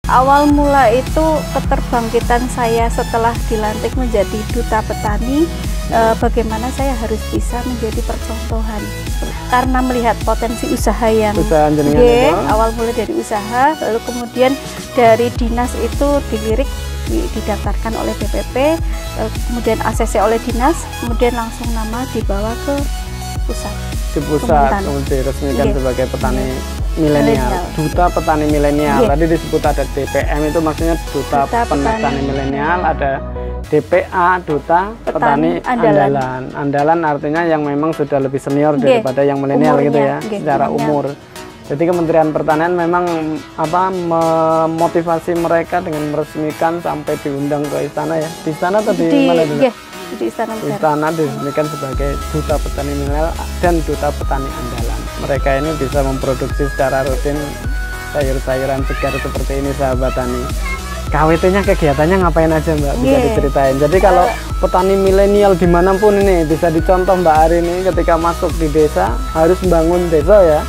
Awal mula itu keterbangkitan saya setelah dilantik menjadi duta petani, bagaimana saya harus bisa menjadi percontohan karena melihat potensi usaha yang awal mulai dari usaha, lalu kemudian dari dinas itu dilirik, didaftarkan oleh BPP, kemudian ACC oleh dinas, kemudian langsung nama dibawa ke pusat. Di pusat kemudian diresmikan sebagai petani milenial, duta petani milenial. Tadi disebut ada DPM, itu maksudnya duta petani milenial, ada DPA, duta petani andalan. Andalan artinya yang memang sudah lebih senior daripada yang milenial gitu ya, secara umur. Jadi Kementerian Pertanian memang memotivasi mereka dengan meresmikan sampai diundang ke istana ya. Di istana atau di mana dulu? Di istana diresmikan sebagai duta petani milenial dan duta petani andalan. Mereka ini bisa memproduksi secara rutin sayur-sayuran segar seperti ini, sahabat tani. KWT-nya kegiatannya ngapain aja Mbak? Bisa diceritain. Jadi kalau petani milenial dimanapun ini bisa dicontoh Mbak Ari ini ketika masuk di desa harus membangun desa ya,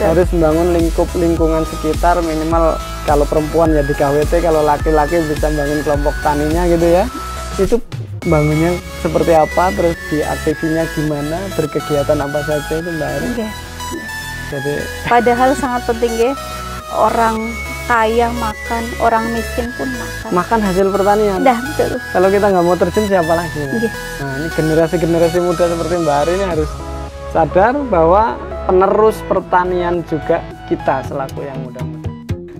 harus membangun lingkungan sekitar, minimal kalau perempuan ya di KWT, kalau laki-laki bisa membangun kelompok taninya gitu ya. Itu bangunnya seperti apa, terus diaktifinya gimana, berkegiatan apa saja itu Mbak Ari. Jadi padahal sangat penting ya, orang kaya makan, orang miskin pun makan. Makan hasil pertanian. Betul. Kalau kita nggak mau terjun siapa lagi? Nah ini generasi muda seperti Mbak Ari ini harus sadar bahwa penerus pertanian juga kita selaku yang muda-muda.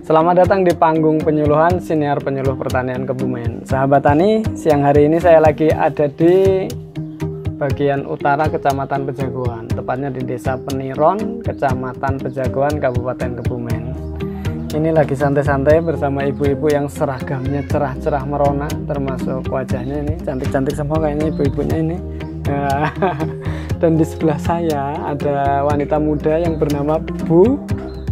Selamat datang di panggung penyuluhan Siniar Penyuluh Pertanian Kebumen. Sahabat tani, siang hari ini saya lagi ada di bagian utara Kecamatan Pejagoan, tepatnya di Desa Peniron, Kecamatan Pejagoan, Kabupaten Kebumen. Ini lagi santai-santai bersama ibu-ibu yang seragamnya cerah-cerah merona, termasuk wajahnya ini cantik-cantik semua kayaknya ibu-ibunya ini. Dan di sebelah saya ada wanita muda yang bernama Bu.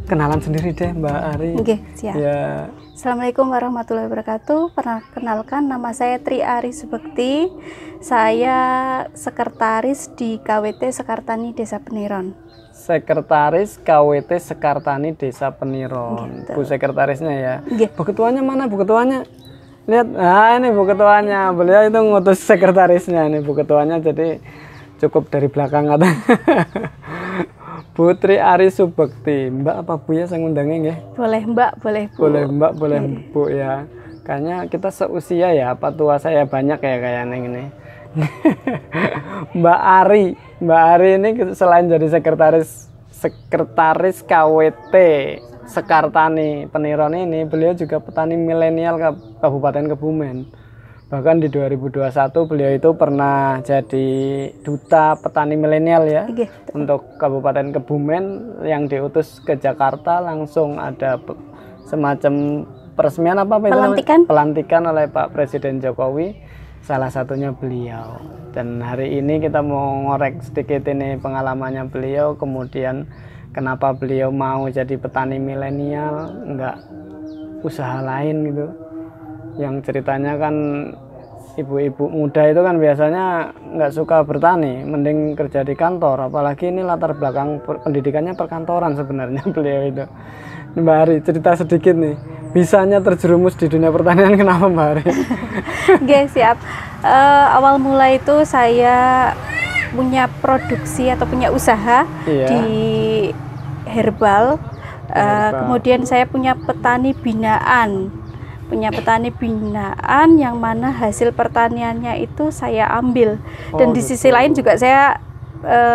Kenalan sendiri deh Mbak Ari. Siap. Ya. Assalamualaikum warahmatullahi wabarakatuh. Perkenalkan, nama saya Tri Ari Subekti. Saya sekretaris di KWT Sekartani Desa Peniron. Sekretaris KWT Sekartani Desa Peniron. Bu sekretarisnya ya. Bu ketuanya mana Bu ketuanya? Lihat, ini Bu ketuanya. Beliau itu ngutus sekretarisnya nih Bu ketuanya, jadi cukup dari belakang katanya. Bu Tri Ari Subekti. Mbak apa Bu ya saya ngundangnya ya? Boleh Mbak, boleh Bu. Boleh Mbak, boleh Bu ya. Kayaknya kita seusia ya, apa tua saya banyak ya kayaknya ini. Mbak Ari ini selain jadi sekretaris KWT Sekartani Peniron ini, beliau juga petani milenial Kabupaten Kebumen. Bahkan di 2021 beliau itu pernah jadi duta petani milenial ya, untuk Kabupaten Kebumen, yang diutus ke Jakarta, langsung ada semacam peresmian pelantikan oleh Pak Presiden Jokowi. Salah satunya beliau. Dan hari ini kita mau ngorek sedikit ini pengalamannya beliau, kemudian kenapa beliau mau jadi petani milenial, enggak usaha lain gitu. Yang ceritanya kan ibu-ibu muda itu kan biasanya nggak suka bertani, mending kerja di kantor, apalagi ini latar belakang pendidikannya perkantoran sebenarnya beliau itu. Mbak Ari, cerita sedikit nih, bisanya terjerumus di dunia pertanian kenapa Mbak Ari? Siap. Awal mula itu saya punya produksi atau punya usaha di herbal. Kemudian saya punya petani binaan. Yang mana hasil pertaniannya itu saya ambil. Dan di sisi lain juga saya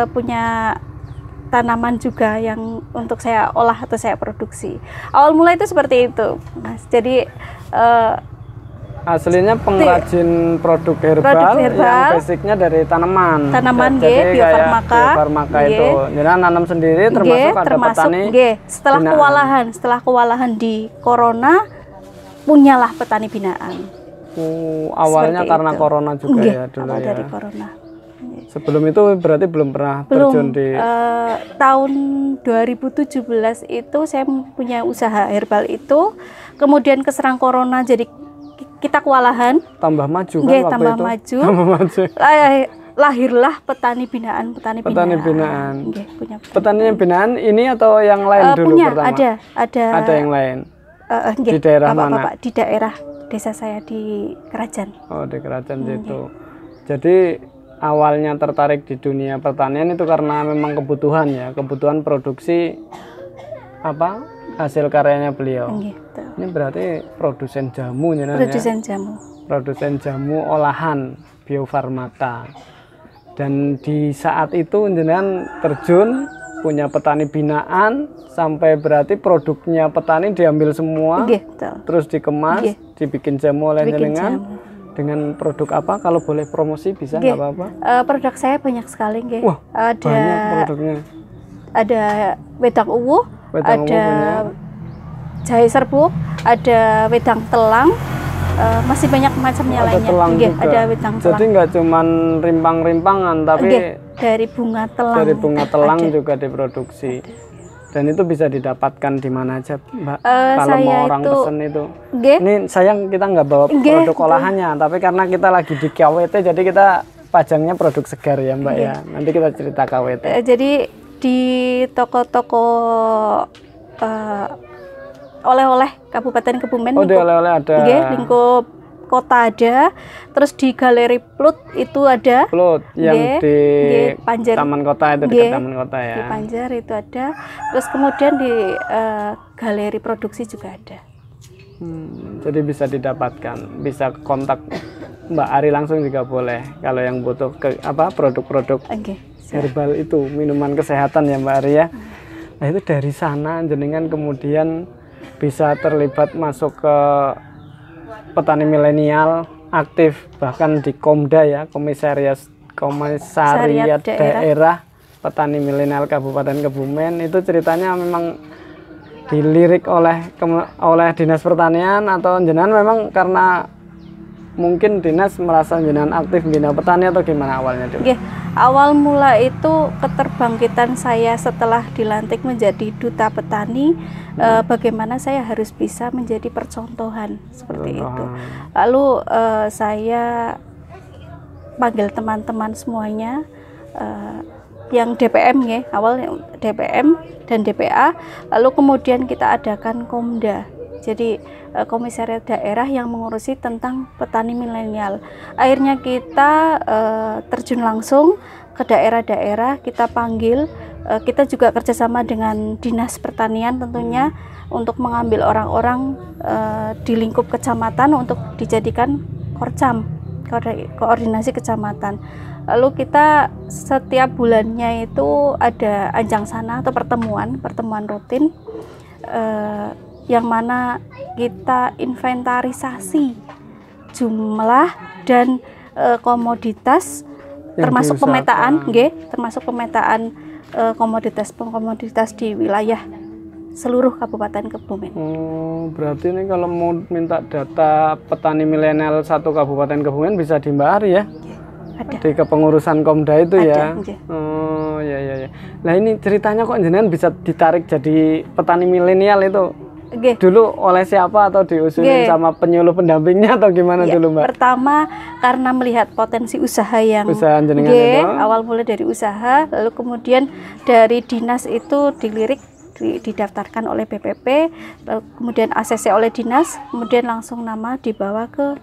punya tanaman juga yang untuk saya olah atau saya produksi. Awal mulai itu seperti itu, Mas. Jadi aslinya pengrajin produk herbal yang basicnya dari tanaman. Biofarmaka itu. Jadi nanam sendiri, termasuk petani. Setelah kewalahan di corona, punyalah petani binaan. Awalnya karena corona juga ya dulu ya. Dari corona. Sebelum itu berarti belum pernah terjun di tahun 2017 itu saya punya usaha herbal itu, kemudian keserang corona, jadi kita kewalahan. Tambah maju kan tambah maju. Lahirlah petani binaan. Petani binaan ini atau yang lain dulu punya, pertama? Ada yang lain. Di daerah mana? Bapak, di daerah desa saya di Kerajaan. Oh, di Kerajaan situ. Jadi awalnya tertarik di dunia pertanian itu karena memang kebutuhan ya, kebutuhan produksi apa hasil karyanya beliau. Gitu. Ini berarti produsen jamu ya? Produsen jamu. Produsen jamu olahan biofarmaka. Dan di saat itu jenengan terjun punya petani binaan sampai berarti produknya petani diambil semua, Gitu. terus dikemas, dibikin jamu oleh jenengan. Jamu. Dengan produk apa? Kalau boleh promosi bisa nggak apa-apa? Produk saya banyak sekali, nggih. Wah, ada banyak produknya. Ada wedang uwu, Wedang ada uwu jahe serbuk, ada wedang telang, masih banyak macamnya ada lainnya. telang juga. Ada wedang telang. Jadi nggak cuman rimpang-rimpangan, tapi dari bunga telang. dari bunga telang ada. juga diproduksi. Dan itu bisa didapatkan di mana aja, Mbak? Kalau Saya mau orang itu, pesen itu. Nggih. Ini sayang kita nggak bawa produk olahannya, tapi karena kita lagi di KWT, jadi kita pajangnya produk segar ya, Mbak ya. Nanti kita cerita KWT. Jadi di toko-toko oleh-oleh Kabupaten Kebumen. Oh, di oleh-oleh ada. Nggih, lingkup kota ada, terus di Galeri Plut itu ada. Plut yang di Panjer. Taman Kota itu, dekat Taman Kota ya. Di Panjer itu ada, terus kemudian di Galeri Produksi juga ada. Jadi bisa didapatkan, bisa kontak Mbak Ari langsung juga boleh. Kalau yang butuh produk-produk herbal itu, minuman kesehatan ya Mbak Ari ya. Nah itu dari sana jenengan kemudian bisa terlibat masuk ke petani milenial, aktif bahkan di Komda ya, komisariat daerah petani milenial Kabupaten Kebumen. Itu ceritanya memang dilirik oleh Dinas Pertanian atau jenengan memang karena mungkin dinas merasa jenengan aktif bina petani atau gimana awalnya? Awal mula itu keterbangkitan saya setelah dilantik menjadi duta petani, bagaimana saya harus bisa menjadi percontohan seperti itu. Lalu saya panggil teman-teman semuanya yang DPM ya, awal DPM dan DPA, lalu kemudian kita adakan Komda. Jadi komisariat daerah yang mengurusi tentang petani milenial. Akhirnya kita terjun langsung ke daerah-daerah, kita panggil, kita juga kerjasama dengan Dinas Pertanian tentunya untuk mengambil orang-orang di lingkup kecamatan untuk dijadikan Korcam, koordinasi kecamatan. Lalu kita setiap bulannya itu ada ajang sana atau pertemuan rutin, yang mana kita inventarisasi jumlah dan komoditas yang termasuk pemetaan, termasuk pemetaan komoditas di wilayah seluruh Kabupaten Kebumen. Oh, berarti ini kalau mau minta data petani milenial satu Kabupaten Kebumen bisa di Mbak Ari ya? Ada. Di kepengurusan Komda itu ya? Oh ya. Nah ini ceritanya kok jenengan bisa ditarik jadi petani milenial itu? Dulu oleh siapa atau diusulin sama penyuluh pendampingnya atau gimana dulu Mbak? Pertama karena melihat potensi usaha yang jenengan itu. Awal mulai dari usaha, lalu kemudian dari dinas itu dilirik, didaftarkan oleh BPP, lalu kemudian ACC oleh dinas, kemudian langsung nama dibawa ke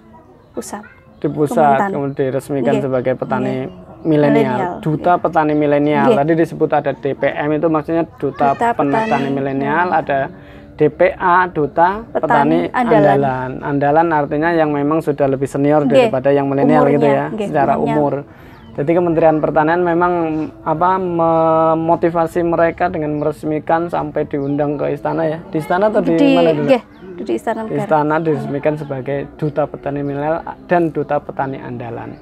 pusat. Di pusat kemudian diresmikan sebagai petani milenial, duta petani milenial. Tadi disebut ada DPM itu maksudnya duta petani milenial, ada DPA, duta petani andalan. Andalan artinya yang memang sudah lebih senior daripada yang milenial gitu ya, secara umur. Jadi Kementerian Pertanian memang memotivasi mereka dengan meresmikan sampai diundang ke istana ya. Di istana atau di mana dulu? Di Istana Negara. Di istana diresmikan sebagai duta petani milenial dan duta petani andalan.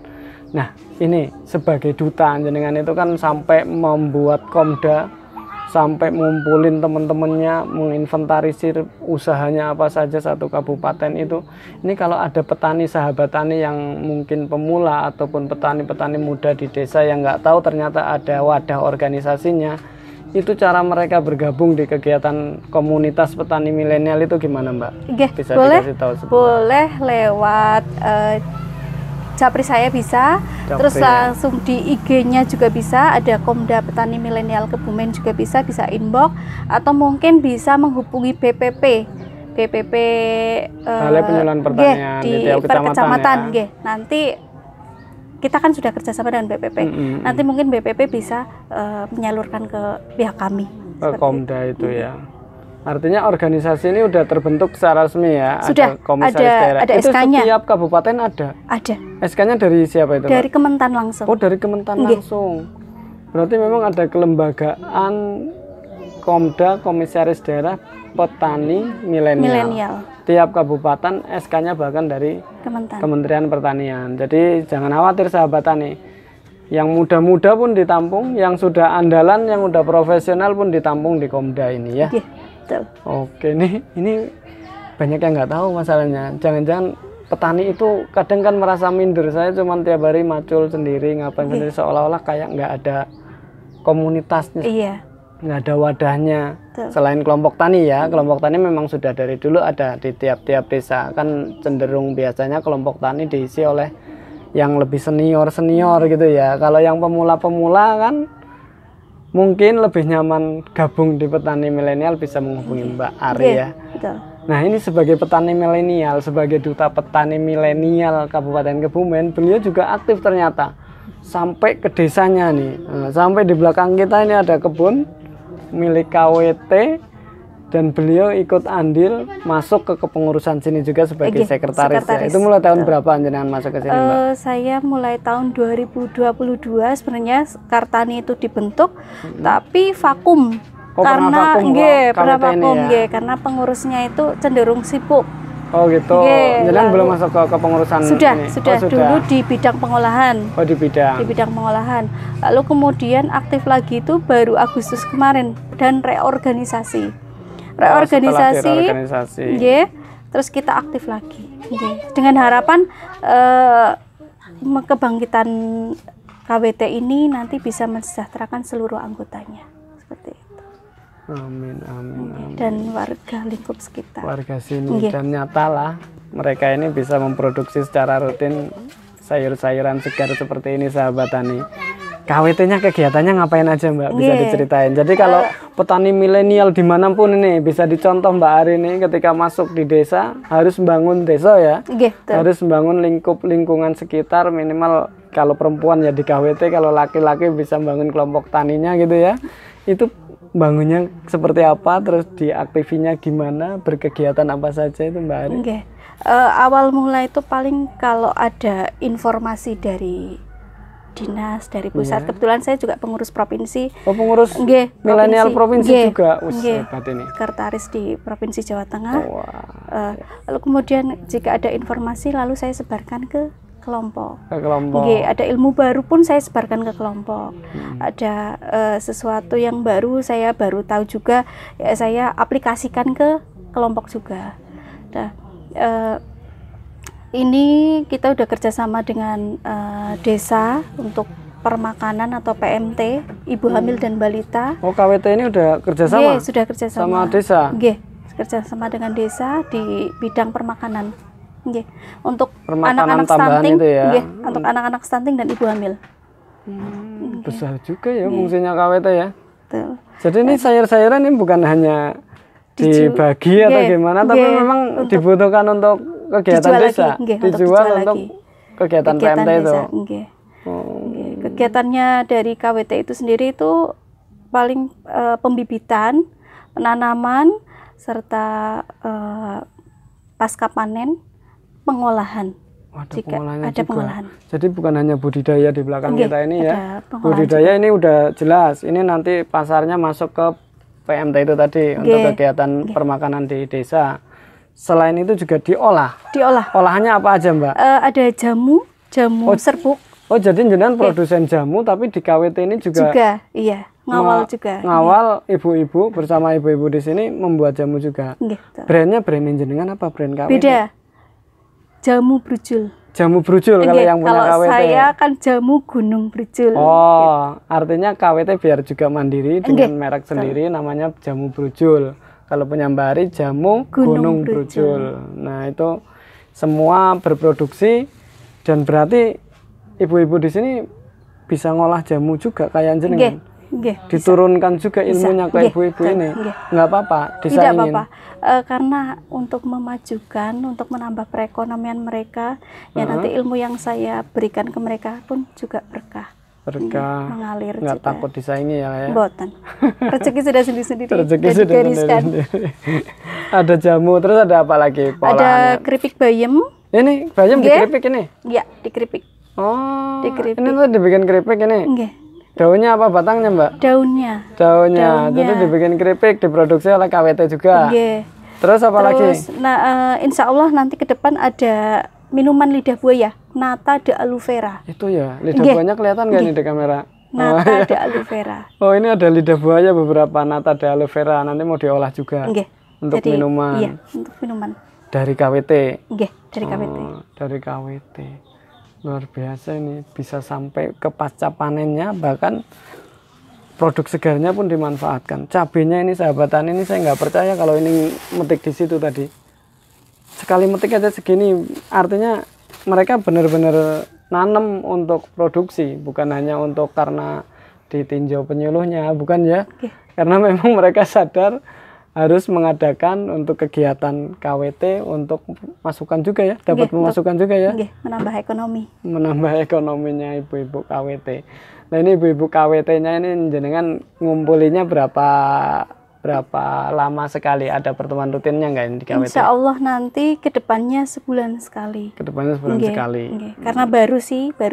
Nah, ini sebagai duta jenengan itu kan sampai membuat Komda, sampai ngumpulin teman-temannya, menginventarisir usahanya apa saja satu kabupaten itu. Ini kalau ada petani sahabat tani yang mungkin pemula ataupun petani-petani muda di desa yang nggak tahu ternyata ada wadah organisasinya, itu cara mereka bergabung di kegiatan komunitas petani milenial itu gimana Mbak? Bisa dikasih tahu sebelum. Boleh lewat Japri saya bisa, terus langsung di IG-nya juga bisa, ada Komda Petani Milenial Kebumen juga bisa inbox, atau mungkin bisa menghubungi BPP BPP Balai Penyuluhan Pertanian di tiap kecamatan ya. nggih. Nanti kita kan sudah kerjasama dengan BPP. Nanti mungkin BPP bisa menyalurkan ke pihak kami. Ke Komda itu ya. Artinya organisasi ini udah terbentuk secara resmi ya. Sudah, ada komisaris daerah. ada Itu SK-nya. setiap kabupaten ada. Ada. SK-nya dari siapa itu? Dari Pak? Kementan langsung. Oh, dari Kementan langsung. Berarti memang ada kelembagaan Komda, komisaris daerah petani milenial. Tiap kabupaten SK-nya bahkan dari Kementan. Kementerian Pertanian. Jadi jangan khawatir sahabat tani. Yang muda-muda pun ditampung, yang sudah andalan, yang udah profesional pun ditampung di Komda ini ya. Betul. Oke, ini banyak yang nggak tahu masalahnya. Jangan-jangan petani itu kadang kan merasa minder. Saya cuma tiap hari macul sendiri, ngapain sendiri, seolah-olah kayak nggak ada komunitasnya, nggak ada wadahnya. Betul. Selain kelompok tani ya, kelompok tani memang sudah dari dulu ada di tiap-tiap desa. Kan cenderung biasanya kelompok tani diisi oleh yang lebih senior gitu ya. Kalau yang pemula-pemula kan mungkin lebih nyaman gabung di petani milenial, bisa menghubungi Mbak Ari ya. Betul. Nah, ini sebagai petani milenial, sebagai duta petani milenial Kabupaten Kebumen, beliau juga aktif ternyata sampai ke desanya nih. Nah, sampai di belakang kita ini ada kebun milik KWT dan beliau ikut andil masuk ke kepengurusan sini juga sebagai sekretaris. Ya. Itu mulai tahun berapa jenengan masuk ke sini, Mbak? Saya mulai tahun 2022 sebenarnya Kartani itu dibentuk, tapi vakum. Karena pernah vakum, ya? karena pengurusnya itu cenderung sibuk. Oh gitu. Jenengan belum masuk ke kepengurusan ini? Sudah. Dulu di bidang pengolahan. Oh, di bidang pengolahan. Lalu kemudian aktif lagi itu baru Agustus kemarin dan reorganisasi. Terus kita aktif lagi, dengan harapan kebangkitan KWT ini nanti bisa mensejahterakan seluruh anggotanya, seperti itu. Amin. Dan warga lingkup sekitar. Warga sini dan nyatalah mereka ini bisa memproduksi secara rutin sayur-sayuran segar seperti ini, sahabat tani. KWT-nya kegiatannya ngapain aja, Mbak? Bisa diceritain. Jadi kalau petani milenial dimanapun ini bisa dicontoh Mbak Ari ini ketika masuk di desa harus membangun desa ya. Harus membangun lingkungan sekitar, minimal kalau perempuan ya di KWT, kalau laki-laki bisa membangun kelompok taninya gitu ya. Itu bangunnya seperti apa, terus diaktifinya gimana, berkegiatan apa saja itu Mbak Ari? Awal mula itu paling kalau ada informasi dari dinas, dari pusat. Kebetulan saya juga pengurus provinsi. Oh, pengurus milenial provinsi juga. Hebat ini. Sekretaris di Provinsi Jawa Tengah. Lalu kemudian jika ada informasi lalu saya sebarkan ke kelompok. Ada ilmu baru pun saya sebarkan ke kelompok. Ada sesuatu yang baru saya baru tahu juga, ya saya aplikasikan ke kelompok juga. Nah, ini kita udah kerjasama dengan desa untuk permakanan atau PMT, ibu hamil dan balita. Oh, KWT ini udah kerjasama? Sudah kerjasama. Sama desa? Kerjasama dengan desa di bidang permakanan. Untuk permakanan anak-anak stunting, itu ya? Untuk anak-anak stunting dan ibu hamil. Besar juga ya fungsinya KWT ya. Betul. Jadi ini sayur-sayuran ini bukan hanya dibagi atau gimana, tapi memang dibutuhkan untuk kegiatan desa, dijual untuk kegiatan PMT itu. Kegiatannya dari KWT itu sendiri itu paling pembibitan, penanaman, serta pasca panen, pengolahan. Ada pengolahan. Jadi bukan hanya budidaya di belakang kita ini ya. Budidaya juga. Ini udah jelas. Ini nanti pasarnya masuk ke PMT itu tadi untuk kegiatan permakanan di desa. Selain itu juga diolah. Olahannya apa aja, Mbak? Ada jamu serbuk. Oh, jadi jenengan produsen jamu tapi di KWT ini juga iya, ngawal juga. Ngawal ibu-ibu bersama ibu-ibu di sini membuat jamu juga. Brandnya brand jenengan apa, brand KWT? Beda. Jamu Brujul. Jamu Brujul kalau yang punya KWT. Kalau saya kan jamu Gunung Brujul. Oh, artinya KWT biar juga mandiri dengan merek sendiri namanya Jamu Brujul. Kalau punya Mbak Ari jamu Gunung Brujul. Nah, itu semua berproduksi dan berarti ibu-ibu di sini bisa ngolah jamu juga kayak jenengan. Nggih, diturunkan juga ilmunya ke Nggih, ibu-ibu betul. ini. Nggih. Nggak apa-apa, Tidak disaingin. apa-apa. Karena untuk memajukan, untuk menambah perekonomian mereka, ya nanti ilmu yang saya berikan ke mereka pun juga berkah. Berkah, Mengalir nggak juga. takut disaingi ya. Mboten. Rezeki sudah sendiri-sendiri. Rezeki sudah sudah digariskan. sendiri. Ada jamu, terus ada apa lagi? Ada Olahannya? keripik bayam, Ini bayam Nggih. dikeripik ini. ya dikeripik. Oh, Dikeripik. ini tuh dibikin keripik ini. Nggih. Daunnya apa batangnya, Mbak? Daunnya. Daunnya. Daunnya. Jadi dibikin keripik, diproduksi oleh KWT juga. Nggih. Terus apa lagi? Terus, insya Allah nanti ke depan ada minuman lidah buaya, nata de aloe vera. Itu ya, lidah Nggih. buahnya kelihatan nggak ini di kamera? Nata de aloe vera. Oh, ini ada lidah buaya beberapa, nata de aloe vera. Nanti mau diolah juga Nggih. untuk Jadi, minuman. Iya, untuk minuman. Dari KWT. Nggih, dari KWT. Oh, dari KWT. Luar biasa ini, bisa sampai ke pasca panennya, bahkan produk segarnya pun dimanfaatkan. Cabenya ini sahabat tani, ini saya nggak percaya kalau ini metik di situ tadi. Sekali metik aja segini, artinya mereka benar-benar nanam untuk produksi, bukan hanya untuk karena ditinjau penyuluhnya, bukan ya? Oke. Karena memang mereka sadar harus mengadakan untuk kegiatan KWT untuk masukan juga ya, dapat Nggih, pemasukan juga ya, Nggih, menambah ekonomi. menambah ekonominya ibu-ibu KWT. Nah ini ibu-ibu KWT-nya ini jenengan ngumpulinya berapa lama sekali, ada pertemuan rutinnya nggak ini di KWT? Insya Allah nanti ke depannya sebulan sekali. Kedepannya sebulan Nggih, sekali. nggih. Karena baru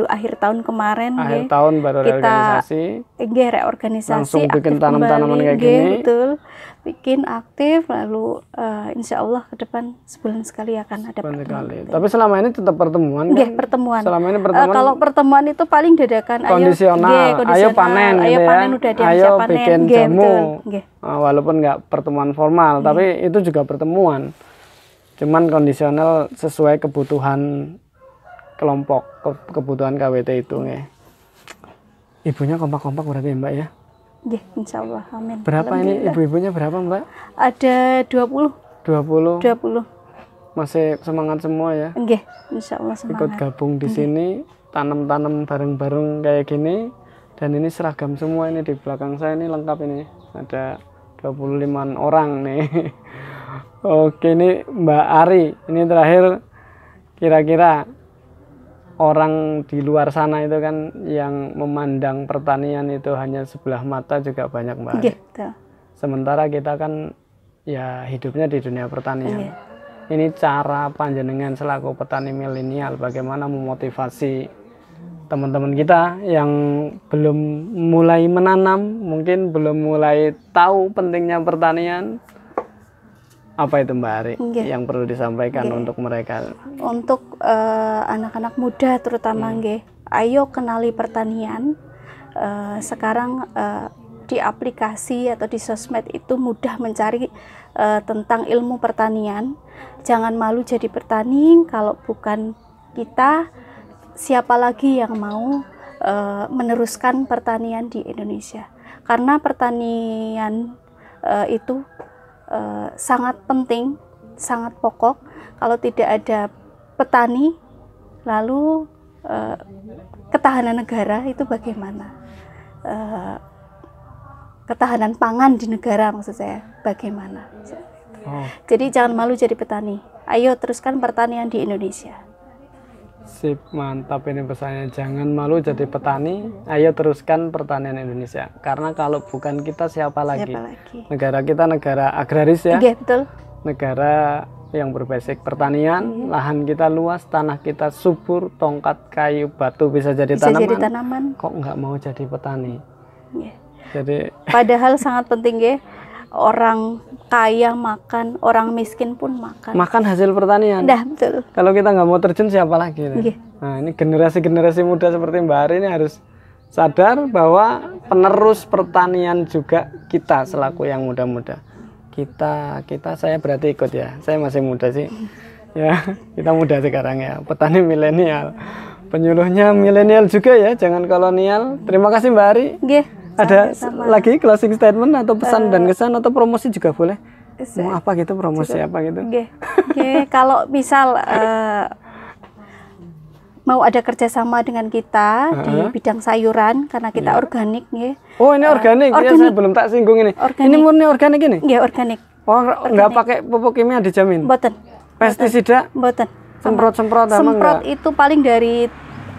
akhir tahun kemarin Akhir nggih, tahun baru kita reorganisasi. nggih, reorganisasi Langsung bikin aktif tanam-tanaman kembali. kayak Nggih, gini. betul, bikin aktif, lalu insya Allah ke depan sebulan sekali akan ada Sebulan pertemuan. sekali. Tapi selama ini tetap pertemuan Nggih, kan? pertemuan. Selama ini pertemuan Kalau pertemuan itu paling dadakan, kondisional. nggih, Ayo panen ayo gitu ya. panen udah Ayo siap panen. bikin Nggih, jamu. betul. Nggih. Walaupun nggak pertemuan formal, tapi itu juga pertemuan. Cuman kondisional sesuai kebutuhan kelompok, kebutuhan KWT itu nggih. Ibunya kompak-kompak berarti Mbak ya? Nggih, insya Allah. Amin. Berapa ini Alhamdulillah. ibu-ibunya berapa Mbak? Ada 20. 20. 20. Masih semangat semua ya? Nggih, insya Allah Ikut semangat. gabung di sini, tanam-tanam bareng-bareng kayak gini. Dan ini seragam semua, ini di belakang saya ini lengkap ini. Ada 25 orang nih. Oke, ini Mbak Ari. Ini terakhir, kira-kira orang di luar sana itu kan yang memandang pertanian itu hanya sebelah mata juga banyak Mbak Ari. Nggih, betul. Sementara kita kan ya hidupnya di dunia pertanian. Iya. Ini cara panjenengan selaku petani milenial bagaimana memotivasi teman-teman kita yang belum mulai menanam, mungkin belum mulai tahu pentingnya pertanian. Apa itu Mbak Ari Nggih. yang perlu disampaikan Nggih. untuk mereka? Untuk anak-anak muda terutama nggih, ayo kenali pertanian. Sekarang di aplikasi atau di sosmed itu mudah mencari tentang ilmu pertanian. Jangan malu jadi petani, kalau bukan kita siapa lagi yang mau meneruskan pertanian di Indonesia? Karena pertanian itu sangat penting, sangat pokok. Kalau tidak ada petani, lalu ketahanan negara itu bagaimana? Ketahanan pangan di negara maksud saya bagaimana? Oh, Jadi jangan malu jadi petani. Ayo teruskan pertanian di Indonesia. sip, mantap ini pesannya. Jangan malu jadi petani, ayo teruskan pertanian Indonesia. Karena kalau bukan kita siapa lagi? Siapa lagi? Negara kita negara agraris ya. Iya, betul. Negara yang berbasic pertanian, lahan kita luas, tanah kita subur, tongkat, kayu, batu bisa jadi Bisa tanaman. jadi tanaman. Kok nggak mau jadi petani? Iya. Jadi Padahal sangat penting ya. Orang kaya makan, orang miskin pun makan. makan hasil pertanian. Dah, betul. Kalau kita nggak mau terjun siapa lagi? Nggih. Nah ini generasi-generasi muda seperti Mbak Ari ini harus sadar bahwa penerus pertanian juga kita selaku yang muda-muda. Kita saya berarti ikut ya. Saya masih muda sih. Ya, kita muda sekarang ya. Petani milenial. Penyuluhnya milenial juga ya, jangan kolonial. Terima kasih Mbak Ari. Nggih. Ada sama-sama. lagi closing statement atau pesan dan kesan atau promosi juga boleh. Se- Mau apa gitu, promosi apa gitu? Nggih. Nggih, kalau misal mau ada kerjasama dengan kita di bidang sayuran karena kita organik ya. Oh ini organik. Ya saya belum tak singgung ini. Ini murni organik ini? Iya organik. Oh nggak pakai pupuk kimia dijamin? Mboten. Pestisida? Mboten. Semprot-semprot emang semprot enggak? itu paling dari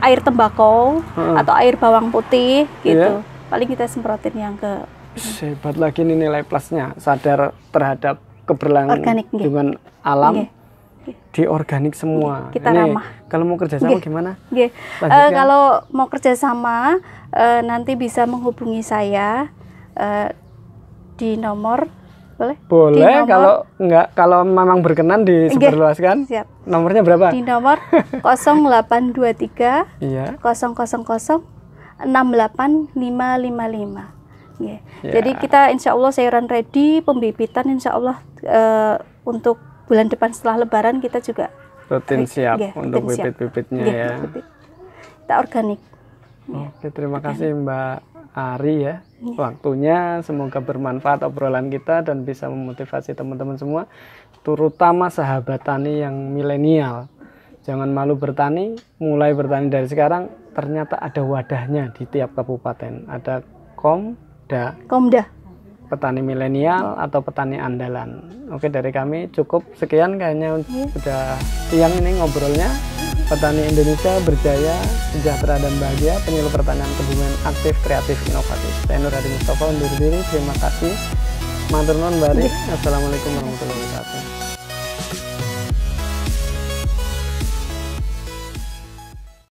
air tembakau atau air bawang putih gitu. Paling kita semprotin yang ke hebat lagi nih nilai plusnya, sadar terhadap keberlangsungan alam. Di organik semua. Kita ini ramah. Kalau mau kerjasama gimana? Kalau mau kerjasama nanti bisa menghubungi saya di nomor boleh? Boleh. Kalau memang berkenan disebarluaskan. Siap. Nomornya berapa? Di nomor 0823 iya. 000 68555. Jadi kita insya Allah sayuran ready, pembibitan insya Allah untuk bulan depan setelah Lebaran kita juga rutin siap untuk bibit-bibitnya ya. Kita organik. Oke, terima kasih Mbak Ari ya waktunya. Semoga bermanfaat obrolan kita dan bisa memotivasi teman-teman semua, terutama sahabat tani yang milenial. Jangan malu bertani, mulai bertani dari sekarang. Ternyata ada wadahnya di tiap kabupaten. Ada Komda. Petani milenial atau petani andalan. Oke, dari kami cukup sekian kayaknya udah siang ini ngobrolnya. Petani Indonesia berjaya, sejahtera dan bahagia, penyuluh pertanian kebumen aktif, kreatif, inovatif. Saya Nur Hadi Mustafa undur diri. Terima kasih. Matur nuwun Mbak Ari. Assalamualaikum warahmatullahi wabarakatuh.